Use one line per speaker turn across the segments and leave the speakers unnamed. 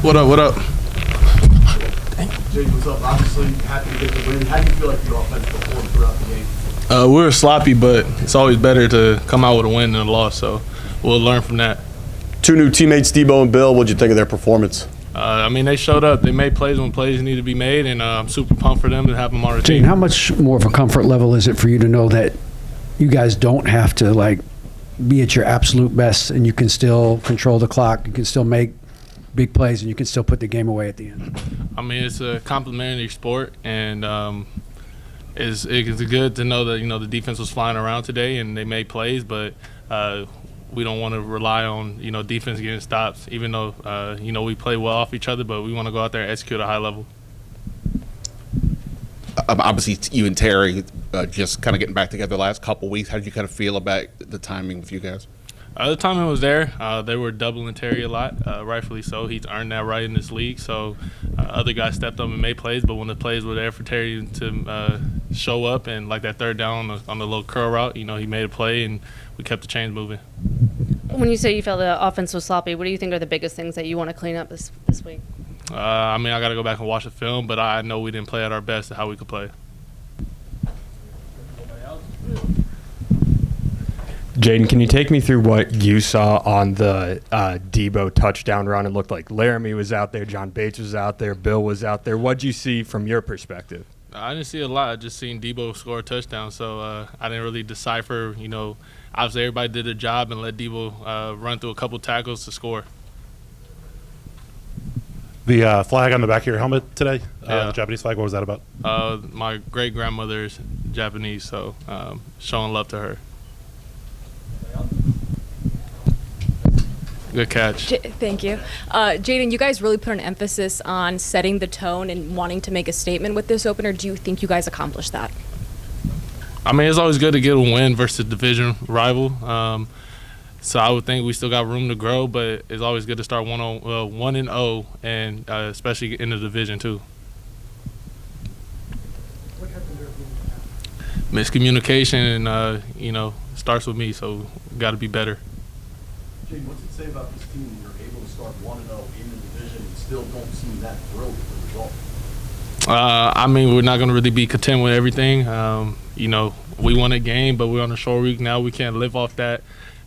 What up? What up?
Jayden, what's up? Obviously, happy to get the win. How do you feel like your offense performed throughout the game?
We were sloppy, but it's always better to come out with a win than a loss, so we'll learn from that.
Two new teammates, Deebo and Bill. What'd you think of their performance?
I mean, they showed up. They made plays when plays need to be made, and I'm super pumped for them to have them on our team.
Jayden, how much more of a comfort level is it for you to know that you guys don't have to, like, be at your absolute best and you can still control the clock, you can still make big plays, and you can still put the game away at the end?
I mean, it's a complementary sport, and it's good to know that, the defense was flying around today and they made plays, but we don't want to rely on, defense getting stops, even though, we play well off each other, but we want to go out there and execute at a high level.
Obviously, you and Terry just kind of getting back together the last couple weeks. How did you kind of feel about the timing with you guys?
The timing was there. They were doubling Terry a lot, rightfully so. He's earned that right in this league. So other guys stepped up and made plays, but when the plays were there for Terry to show up, and like that third down on the little curl route, he made a play and we kept the chains moving.
When you say you felt the offense was sloppy, what do you think are the biggest things that you want to clean up this week?
I mean, I got to go back and watch the film, but I know we didn't play at our best at how we could play.
Jayden, can you take me through what you saw on the Deebo touchdown run? It looked like Laramie was out there, John Bates was out there, Bill was out there. What'd you see from your perspective?
I didn't see a lot. I just seen Deebo score a touchdown, so I didn't really decipher. Obviously everybody did their job and let Deebo run through a couple tackles to score.
The flag on the back of your helmet today,
Yeah.
the Japanese flag, what was that about?
My great-grandmother is Japanese, so showing love to her. Good catch.
Thank you. Jayden, you guys really put an emphasis on setting the tone and wanting to make a statement with this opener. Do you think you guys accomplished that?
I mean, it's always good to get a win versus a division rival. So I would think we still got room to grow, but it's always good to start 1-0, and especially in the division too.
What happened there?
Miscommunication, and starts with me, so got to be better.
Jayden, what's it say about this team when you're able to start 1-0 in the division and still don't seem that thrilled with the result?
I mean, we're not going to really be content with everything. We won a game, but we're on a short week now. We can't live off that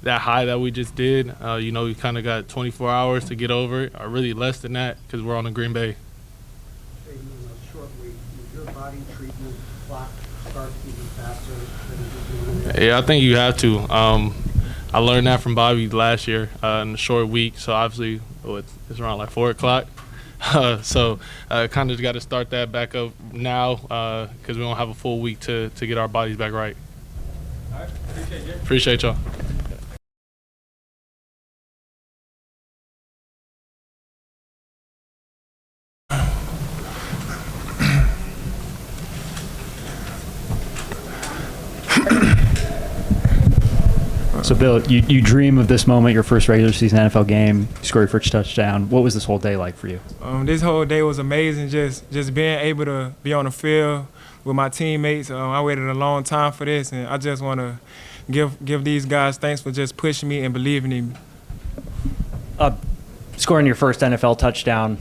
high that we just did. We kind of got 24 hours to get over it, or really less than that, because we're on a Green Bay.
In a short week, your body treatment clock start even faster than it is?
Yeah, I think you have to. I learned that from Bobby last year in a short week. So obviously, it's around like 4 o'clock. So kind of got to start that back up now because we don't have a full week to get our bodies back right.
All right, appreciate you.
Appreciate y'all.
So, Bill, you dream of this moment, your first regular season NFL game, you score your first touchdown. What was this whole day like for you?
This whole day was amazing, just being able to be on the field with my teammates. I waited a long time for this, and I just want to give these guys thanks for just pushing me and believing in me.
Scoring your first NFL touchdown,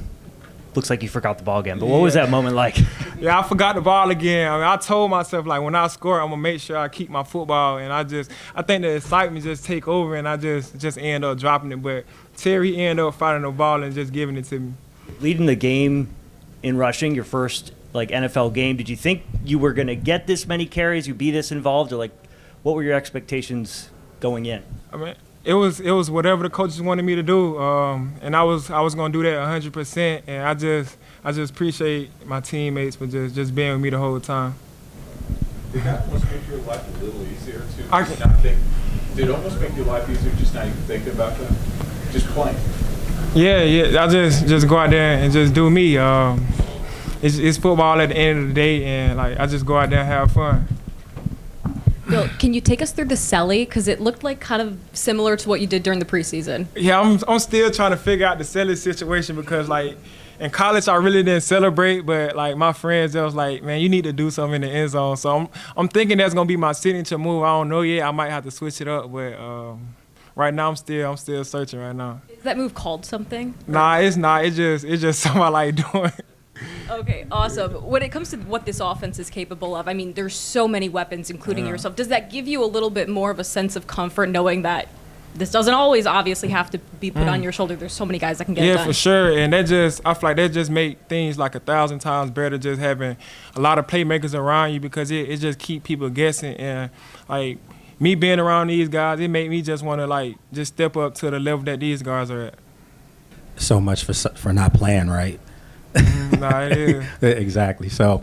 looks like you forgot the ball again, but what was that moment like?
Yeah, I forgot the ball again. I told myself, like, when I score, I'm going to make sure I keep my football. And I think the excitement just take over, and I just end up dropping it. But Terry ended up finding the ball and just giving it to me.
Leading the game in rushing, your first, NFL game, did you think you were going to get this many carries, you'd be this involved, or, what were your expectations going in?
I mean, it was whatever the coaches wanted me to do, and I was going to do that 100%. And I just appreciate my teammates for just being with me the whole time.
Did that almost make your life a little easier too? Did it almost make your life easier just not even thinking about that? Just playing.
Yeah. I just go out there and just do me. It's football at the end of the day, and I just go out there and have fun.
Bill, can you take us through the celly? Because it looked like kind of similar to what you did during the preseason.
Yeah, I'm still trying to figure out the celly situation because, in college I really didn't celebrate, but, my friends, they was like, man, you need to do something in the end zone. So I'm thinking that's going to be my signature move. I don't know yet. I might have to switch it up, but right now I'm still searching right now.
Is that move called something?
Nah, it's not. It's just something I like doing.
Okay, awesome. When it comes to what this offense is capable of, I mean, there's so many weapons, including yourself. Does that give you a little bit more of a sense of comfort knowing that this doesn't always obviously have to be put on your shoulder? There's so many guys that can get it done.
Yeah, for sure. And I feel like that just make things like 1,000 times better, just having a lot of playmakers around you, because it just keep people guessing. And like me being around these guys, it made me just want to like just step up to the level that these guys are at.
So much for not playing, right?
Nah, it is.
Exactly. So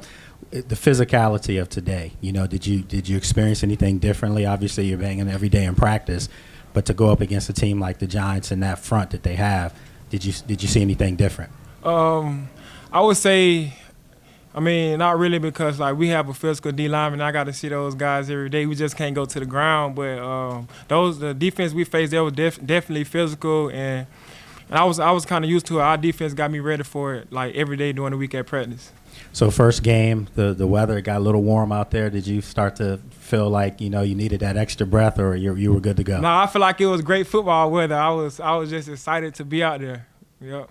the physicality of today, did you experience anything differently? Obviously, you're banging every day in practice, but to go up against a team like the Giants in that front that they have, did you see anything different?
I would say, I mean, not really, because like we have a physical D lineman. I got to see those guys every day. We just can't go to the ground. But the defense we faced, they were definitely physical, and I was kind of used to it. Our defense got me ready for it, like every day during the week at practice.
So first game, the weather got a little warm out there. Did you start to feel like you needed that extra breath, or you were good to go?
No, I feel like it was great football weather. I was just excited to be out there. Yep.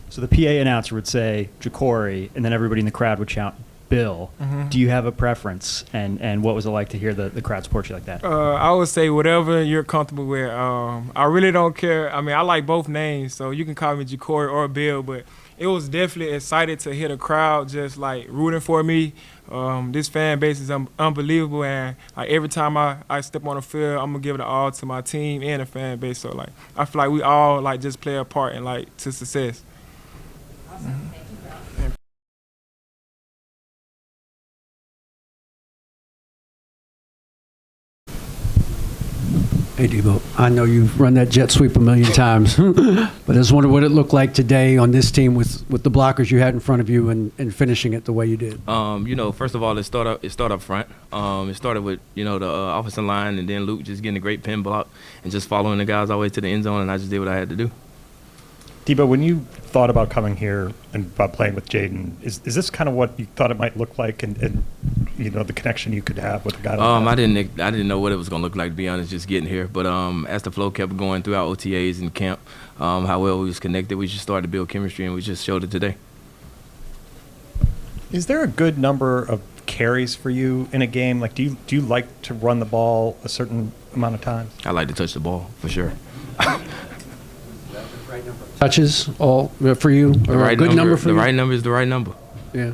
So the PA announcer would say Jacory, and then everybody in the crowd would shout Bill. Do you have a preference, and what was it like to hear the crowd support you like that?
I would say whatever you're comfortable with. I really don't care. I mean, I like both names, so you can call me Jacory or Bill, but it was definitely excited to hear the crowd just like rooting for me. This fan base is unbelievable, and like every time I step on the field, I'm gonna give it all to my team and the fan base. So like I feel like we all like just play a part in like to success.
Awesome.
Hey, Deebo, I know you've run that jet sweep a million times, but I just wonder what it looked like today on this team with the blockers you had in front of you and finishing it the way you did.
First of all, it started up front. It started with, the offensive line, and then Luke just getting a great pin block and just following the guys all the way to the end zone, and I just did what I had to do.
Deebo, when you thought about coming here and about playing with Jayden, is this kind of what you thought it might look like, and the connection you could have with a guy like that?
I didn't know what it was going to look like, to be honest, just getting here. But as the flow kept going throughout OTAs and camp, how well we was connected, we just started to build chemistry, and we just showed it today.
Is there a good number of carries for you in a game? Like, do you like to run the ball a certain amount of times?
I like to touch the ball, for sure.
Touches all for you?
The right
good number for
the
you?
right number is the right number.
Yeah.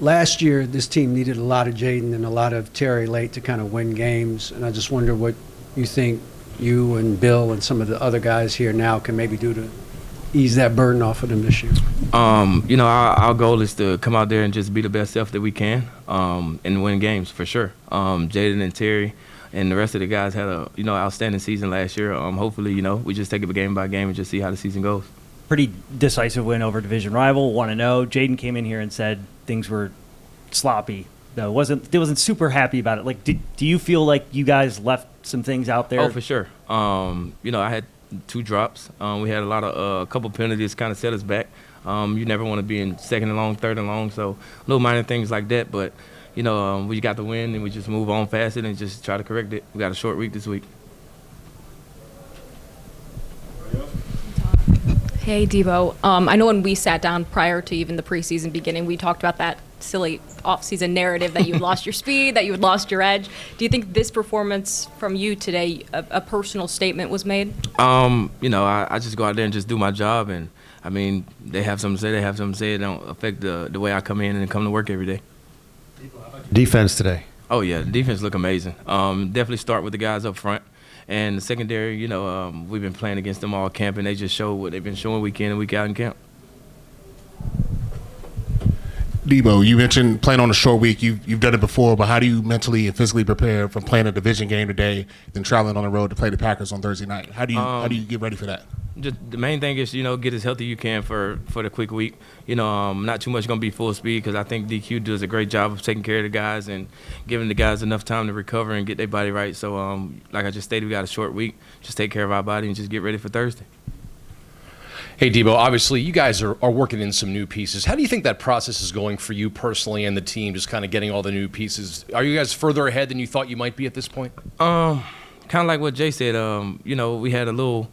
Last year, this team needed a lot of Jayden and a lot of Terry late to kind of win games, and I just wonder what you think you and Bill and some of the other guys here now can maybe do to ease that burden off of them this year.
Our goal is to come out there and just be the best self that we can, and win games for sure. Jayden and Terry and the rest of the guys had a outstanding season last year. Hopefully, we just take it game by game and just see how the season goes.
Pretty decisive win over division rival, 1-0. Jayden came in here and said things were sloppy. Though wasn't super happy about it. Like, do you feel like you guys left some things out there?
Oh, for sure. I had 2 drops. We had a couple penalties kind of set us back. You never want to be in second and long, third and long, so little minor things like that. But we got the win, and we just move on fast and just try to correct it. We got a short week this week.
Hey, Deebo. I know when we sat down prior to even the preseason beginning, we talked about that silly off-season narrative that you had lost your speed, that you had lost your edge. Do you think this performance from you today, a personal statement was made?
I just go out there and just do my job, and I mean, they have something to say. It don't affect the way I come in and come to work every day.
Defense today.
Oh yeah, the defense look amazing. Definitely start with the guys up front. And the secondary, we've been playing against them all camp, and they just show what they've been showing week in and week out in camp.
Deebo, you mentioned playing on a short week. You've done it before, but how do you mentally and physically prepare for playing a division game today, then traveling on the road to play the Packers on Thursday night? How do you get ready for that?
Just the main thing is, get as healthy you can for the quick week. Not too much going to be full speed, because I think DQ does a great job of taking care of the guys and giving the guys enough time to recover and get their body right. So, like I just stated, we got a short week. Just take care of our body and just get ready for Thursday.
Hey, Deebo, obviously you guys are working in some new pieces. How do you think that process is going for you personally and the team, just kind of getting all the new pieces? Are you guys further ahead than you thought you might be at this point?
Kind of like what Jay said. We had a little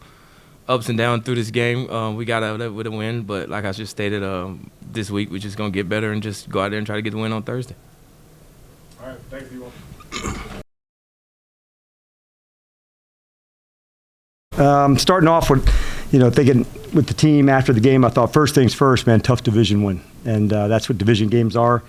ups and downs through this game. We got out of it with a win, but like I just stated, this week we're just going to get better and just go out there and try to get the win on Thursday.
All right, thanks, Deebo.
Starting off with, thinking with the team after the game, I thought first things first, man, tough division win. And that's what division games are.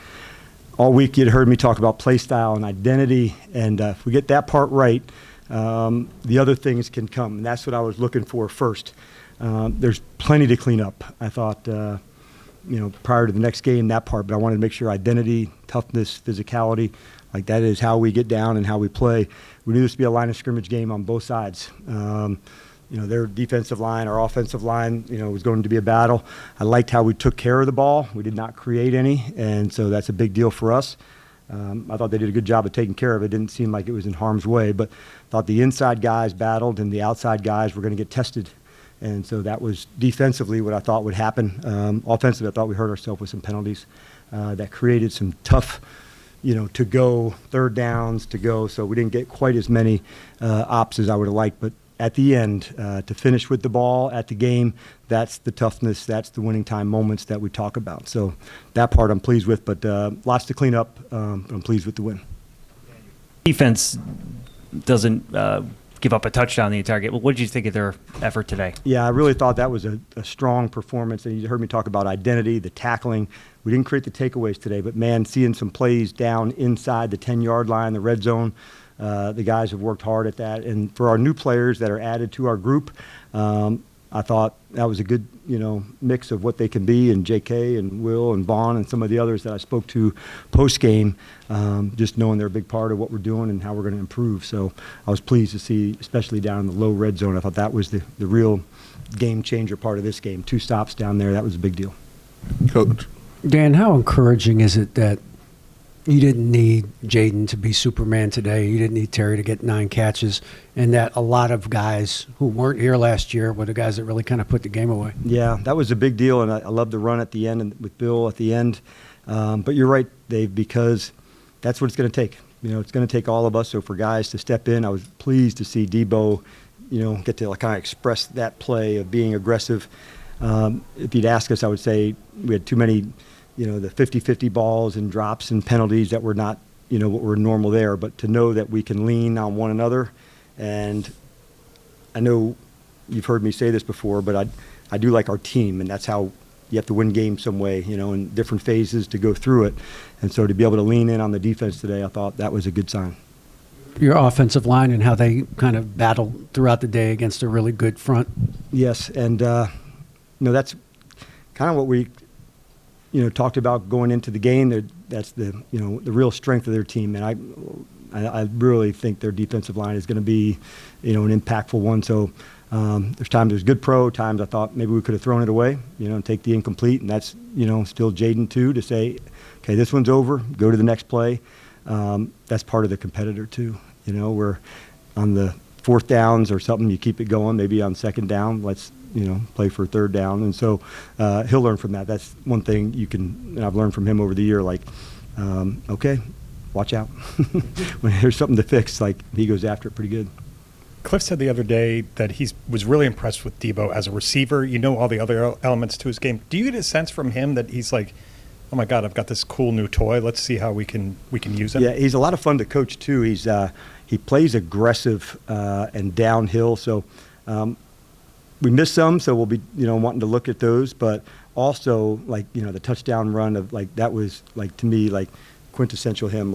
All week you'd heard me talk about play style and identity. And if we get that part right, the other things can come. And that's what I was looking for first. There's plenty to clean up. I thought, prior to the next game, that part. But I wanted to make sure identity, toughness, physicality, like that is how we get down and how we play. We knew this would be a line of scrimmage game on both sides. Their defensive line, our offensive line, was going to be a battle. I liked how we took care of the ball. We did not create any, and so that's a big deal for us. I thought they did a good job of taking care of it. It didn't seem like it was in harm's way, but I thought the inside guys battled and the outside guys were going to get tested. And so that was defensively what I thought would happen. Offensively, I thought we hurt ourselves with some penalties that created some tough to go, third downs to go. So we didn't get quite as many ops as I would have liked. But at the end, to finish with the ball at the game, that's the toughness, that's the winning time moments that we talk about. So that part I'm pleased with, but lots to clean up. I'm pleased with the win.
Defense doesn't give up a touchdown the entire game. What did you think of their effort today?
Yeah, I really thought that was a strong performance. And you heard me talk about identity, the tackling. We didn't create the takeaways today, but, man, seeing some plays down inside the 10-yard line, the red zone, the guys have worked hard at that. And for our new players that are added to our group, I thought that was a good, mix of what they can be, and J.K. and Will and Vaughn and some of the others that I spoke to post-game, just knowing they're a big part of what we're doing and how we're going to improve. So I was pleased to see, especially down in the low red zone. I thought that was the real game-changer part of this game. 2 stops down there, that was a big deal.
Coach.
Dan, how encouraging is it that you didn't need Jayden to be Superman today, you didn't need Terry to get 9 catches, and that a lot of guys who weren't here last year were the guys that really kind of put the game away?
Yeah, that was a big deal, and I love the run at the end and with Bill at the end. But you're right, Dave, because that's what it's going to take. It's going to take all of us. So for guys to step in, I was pleased to see Deebo, get to kind of express that play of being aggressive. If you'd ask us, I would say we had too many the 50-50 balls and drops and penalties that were not, what were normal there. But to know that we can lean on one another, and I know you've heard me say this before, but I do like our team, and that's how you have to win games some way, in different phases to go through it. And so to be able to lean in on the defense today, I thought that was a good sign.
Your offensive line and how they kind of battled throughout the day against a really good front.
Yes, and that's kind of what we talked about going into the game. That's the the real strength of their team, and I really think their defensive line is going to be an impactful one. So there's times there's good pro, times I thought maybe we could have thrown it away, and take the incomplete, and that's still Jayden too, to say, okay, this one's over, go to the next play. That's part of the competitor too. We're on the 4th downs or something, you keep it going. Maybe on 2nd down, let's play for 3rd down. And so he'll learn from that. That's one thing and I've learned from him over the year, okay, watch out. When there's something to fix, he goes after it pretty good.
Cliff said the other day that he was really impressed with Deebo as a receiver. All the other elements to his game. Do you get a sense from him that he's like, oh my God, I've got this cool new toy. Let's see how we can use him?
Yeah, he's a lot of fun to coach too. He plays aggressive and downhill. So we missed some, so we'll be wanting to look at those. But also the touchdown run of that was to me quintessential him.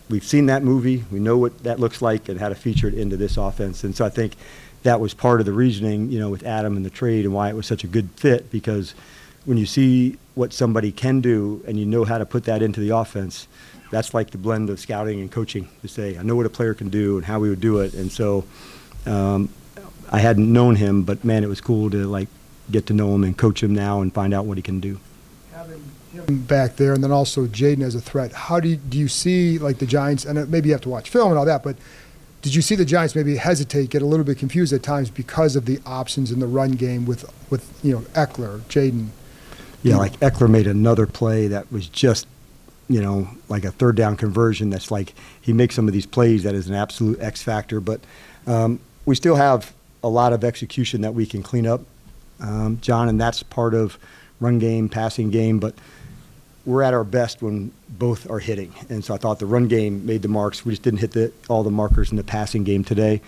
We've seen that movie, we know what that looks like, and how to feature it into this offense. And so I think that was part of the reasoning with Adam and the trade and why it was such a good fit, because when you see what somebody can do and you know how to put that into the offense, that's the blend of scouting and coaching, to say, I know what a player can do and how we would do it. And so I hadn't known him, but man, it was cool to get to know him and coach him now and find out what he can do.
Having him back there, and then also Jayden as a threat, how do you see the Giants, and maybe you have to watch film and all that, but Did you see the Giants maybe hesitate, get a little bit confused at times because of the options in the run game with Eckler, Jayden?
Yeah, like Eckler made another play that was just, like a third down conversion. That's like he makes some of these plays that is an absolute X factor. But we still have a lot of execution that we can clean up, John, and that's part of run game, passing game. But we're at our best when both are hitting. And so I thought the run game made the marks. We just didn't hit all the markers in the passing game today.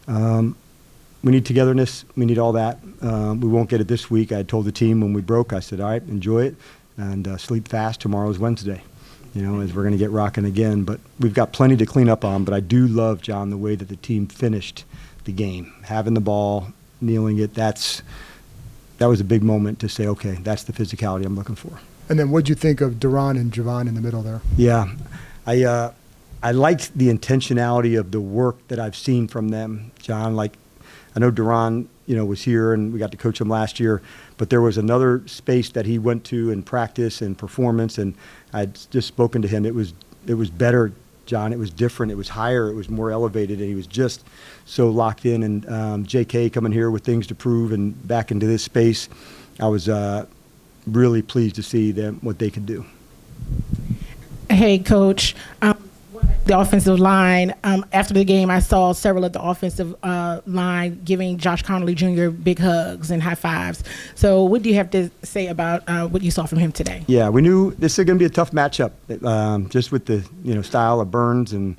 We need togetherness. We need all that. We won't get it this week. I told the team when we broke, I said, all right, enjoy it and sleep fast. Tomorrow's Wednesday, as we're going to get rocking again. But we've got plenty to clean up on. But I do love, John, the way that the team finished the game. Having the ball, kneeling it, that was a big moment to say, okay, that's the physicality I'm looking for.
And then what'd you think of Duran and Javon in the middle there?
Yeah, I liked the intentionality of the work that I've seen from them, John. Like, I know Duran, was here and we got to coach him last year, but there was another space that he went to in practice and performance, and I'd just spoken to him. It was better, John. It was different. It was higher. It was more elevated, and he was just so locked in. And JK coming here with things to prove and back into this space, I was really pleased to see what they could do.
Hey, Coach. The offensive line, after the game, I saw several of the offensive line giving Josh Connolly Jr. big hugs and high fives. So what do you have to say about what you saw from him today?
Yeah, we knew this is going to be a tough matchup, just with the style of Burns and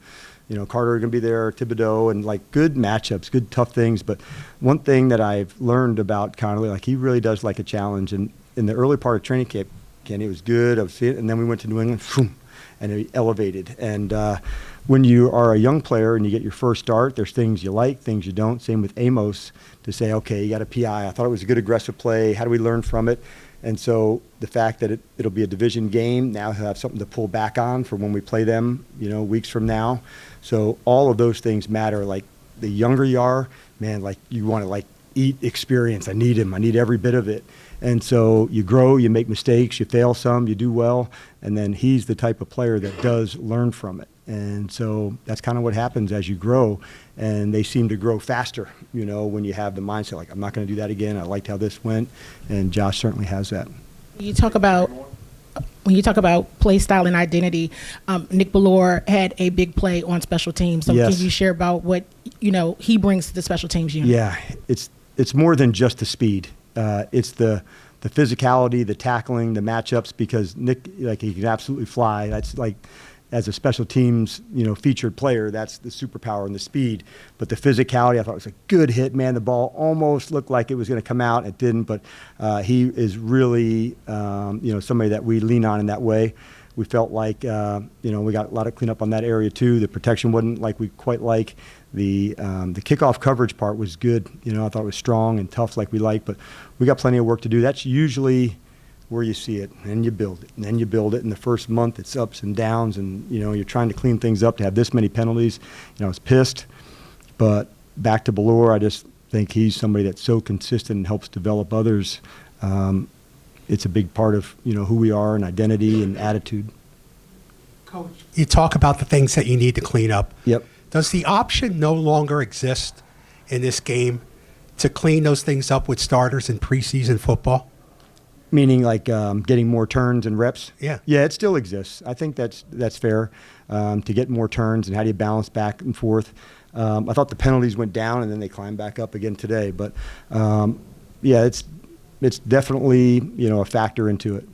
Carter going to be there, Thibodeau, and like good matchups, good tough things. But one thing that I've learned about Connolly, like he really does like a challenge. And in the early part of training camp, Kenny was good. I was seeing it, and then we went to New England, and he elevated. And when you are a young player and you get your first start, there's things you like, things you don't. Same with Amos, to say, okay, you got a PI. I thought it was a good aggressive play. How do we learn from it? And so the fact that it'll be a division game, now he'll have something to pull back on for when we play them, weeks from now. So all of those things matter. Like the younger you are, man, like you want to eat experience. I need him. I need every bit of it. And so you grow, you make mistakes, you fail some, you do well, and then he's the type of player that does learn from it. And so that's kind of what happens as you grow, and they seem to grow faster, when you have the mindset, like, I'm not going to do that again. I liked how this went, and Josh certainly has that.
When you talk about play style and identity, Nick Bellore had a big play on special teams. So
Yes.
Can you share about what, he brings to the special teams unit?
Yeah, it's more than just the speed. It's the physicality, the tackling, the matchups, because Nick, he can absolutely fly. That's like, as a special teams, featured player, that's the superpower and the speed. But the physicality, I thought it was a good hit, man. The ball almost looked like it was going to come out. It didn't, but he is really, somebody that we lean on in that way. We felt like, we got a lot of cleanup on that area too. The protection wasn't like we quite like. The kickoff coverage part was good. I thought it was strong and tough like we like, but we got plenty of work to do. That's usually where you see it, and you build it, and then you build it. In the first month, it's ups and downs, and you're trying to clean things up. To have this many penalties, I was pissed. But back to Bellore, I just think he's somebody that's so consistent and helps develop others. It's a big part of who we are and identity and attitude.
Coach, you talk about the things that you need to clean up.
Yep.
Does the option no longer exist in this game to clean those things up with starters in preseason football?
Meaning getting more turns and reps?
Yeah.
Yeah, it still exists. I think that's fair, to get more turns, and how do you balance back and forth. I thought the penalties went down and then they climbed back up again today. But, yeah, it's definitely, a factor into it.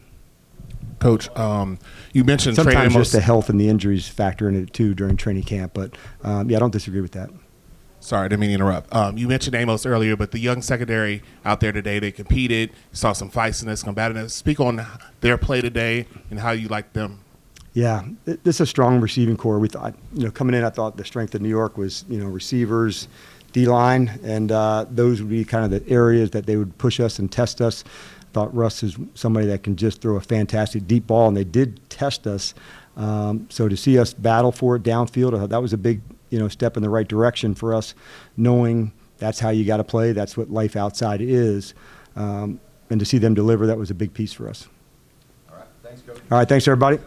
Coach, you mentioned
sometimes just the health and the injuries factor in it too during training camp. But, yeah, I don't disagree with that.
Sorry, I didn't mean to interrupt. You mentioned Amos earlier, but the young secondary out there today, they competed, saw some feistiness, combativeness. Speak on their play today and how you like them.
Yeah, this is a strong receiving core. We thought, coming in, I thought the strength of New York was, receivers, D-line, and those would be kind of the areas that they would push us and test us. I thought Russ is somebody that can just throw a fantastic deep ball, and they did test us. So to see us battle for it downfield, I thought that was a big step in the right direction for us, knowing that's how you got to play. That's what life outside is. And to see them deliver, that was a big piece for us.
All right. Thanks, Coach.
All right. Thanks, everybody.